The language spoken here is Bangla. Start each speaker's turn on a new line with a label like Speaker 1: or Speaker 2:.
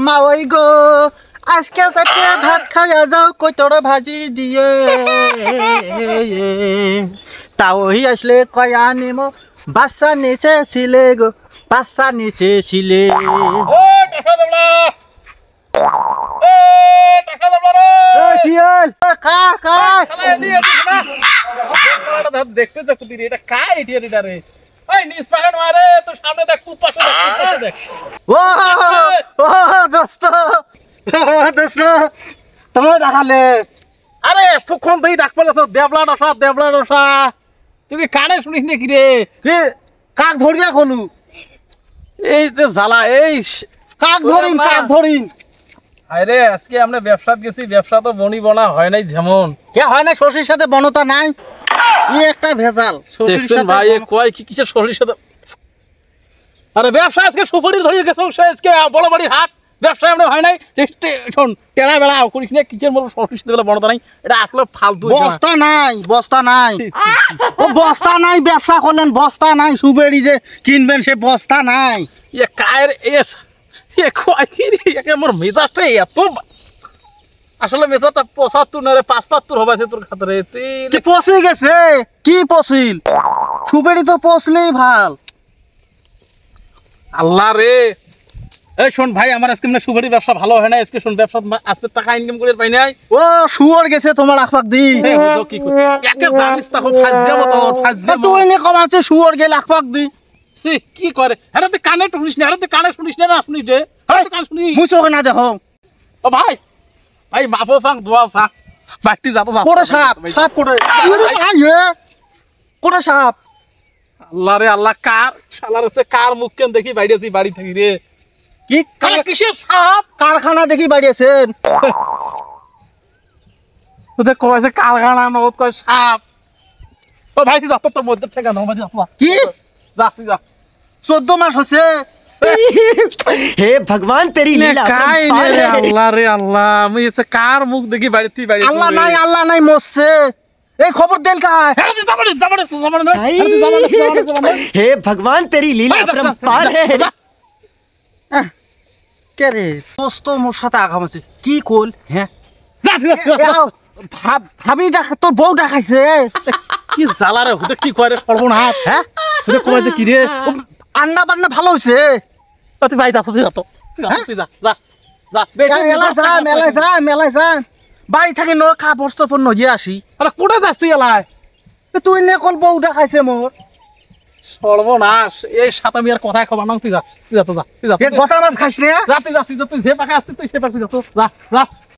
Speaker 1: মা ওই গো আজকে সাথে ভাত খাইয়া যাও কইতর ভাজি দিয়ে তাওই আসলে কয়া নিমো বাচ্চা নিচে ছিলে গো বাচ্চা নিচে ছিলে
Speaker 2: দেখতে দেখো এটা কার এটা রে ওই নিসপাহন মারে তো সামনে দেখ পাশে দেখ
Speaker 1: ও দোস্ত দোস্ত তোমার দেখালে
Speaker 2: আরে এতক্ষণ তুই ডাক পেলাছ দেবলা ডসা তুই কি কানে শুনিস নাকি রে
Speaker 1: কাক ধরিয়া খলু
Speaker 2: এই যে জ্বালা এই
Speaker 1: কাক ধরিন
Speaker 2: আরে আজকে আমরা ব্যবসাত গেছি ব্যবসা তো বনি বনা হয় নাই যেমন
Speaker 1: কে হয় না শশীর সাথে বনতা নাই ই একটা ভেজাল শশীর সাথে
Speaker 2: ভাই কয় কি কিসের শশীর সাথে আরে ব্যবসা আজকে সুপারি ধরিয়ে গেছে আজকে বড় বাড়ির হাট ব্যবসা আমরা হয় নাই শোন টেনা বেড়া করিস না কিচেন বলবো শশীর সাথে বনতা নাই এটা আসলে ফালতু
Speaker 1: বস্তা নাই ও বস্তা নাই ব্যবসা করলেন বস্তা নাই সুবেড়ি যে কিনবেন সে বস্তা নাই
Speaker 2: এ কায়ের এস মোর মেজাজটা এত আসলে মেজাজটা ৭৫ না রে ৭৫ হবে তোর খাতরে
Speaker 1: তুই পচে গেছে কি পচিল সুবেড়ি তো পচলেই ভাল
Speaker 2: আল্লাহ রে এই শোন ভাই আমার আজকে মানে সুবেড়ি ব্যবসা ভালো হয় না আজকে শোন ব্যবসা আজকে টাকা ইনকাম করে পাই নাই
Speaker 1: ও শুয়ার গেছে তোমার আখপাক দি
Speaker 2: কি একে জানিস তখন ফাজ দেব তো ফাজ দেব
Speaker 1: তুই নে কমাচ্ছে শুয়ার গেল আখপাক দি
Speaker 2: সে কি করে আরে তুই কানে শুনিস না শুনিস না রে কান শুনি
Speaker 1: মুছো না দেখো
Speaker 2: ও ভাই মাফো সাং দোয়া সা বাইটি যাতো যা
Speaker 1: কোড়া সাপ কোড়া কোড়া সাপ
Speaker 2: আল্লাহ রে আল্লাহ কার শালার আছে কার মুখ কেন দেখি বাইরেছি বাড়ি থাকি রে
Speaker 1: কি
Speaker 2: কিসের সাপ
Speaker 1: কারখানা দেখি বাড়িয়েছেন
Speaker 2: ওদের কয়েছে কারখানা নগদ কয় সাপ ও ভাই তুই যা তোর মধ্যে ঠেকা নাও বাজে যা
Speaker 1: কি
Speaker 2: যা তুই যা
Speaker 1: 14 মাস হচ্ছে
Speaker 3: हे भगवान तेरी लीला
Speaker 2: আল্লাহ রে আল্লাহ আমি এসে কার মুখ দেখি বাড়িতে বাড়ি
Speaker 1: আল্লাহ নাই মরছে এই খবর দেন কায়
Speaker 3: हे भगवान तेरी लीला अपरंपार है
Speaker 1: কে রে দোস্ত মোর সাথে আগাম আছে কি কল হ্যাঁ ভাবি দেখ তোর বউ দেখাইছে
Speaker 2: কি জ্বালা রে হুতে কি করে সর্বনাশ হ্যাঁ হুতে কইছে কি রে
Speaker 1: আন্না বান্না ভালো হইছে
Speaker 2: তুই ভাই যাস তুই যা
Speaker 1: মেলায় যা বাড়ি থাকি ন কাপড় চোপড় নজিয়ে আসি
Speaker 2: আরে কোটা যাস তুই এলাই
Speaker 1: তুই নে কল বউ দেখাইছে মোর
Speaker 2: সর্বনাশ এই সাতা মিয়ার কথাই খবর না তুই যা তুই যা
Speaker 1: গতা মাছ খাইস রে
Speaker 2: তুই যে পাখা আসছিস তুই সে পাখা যা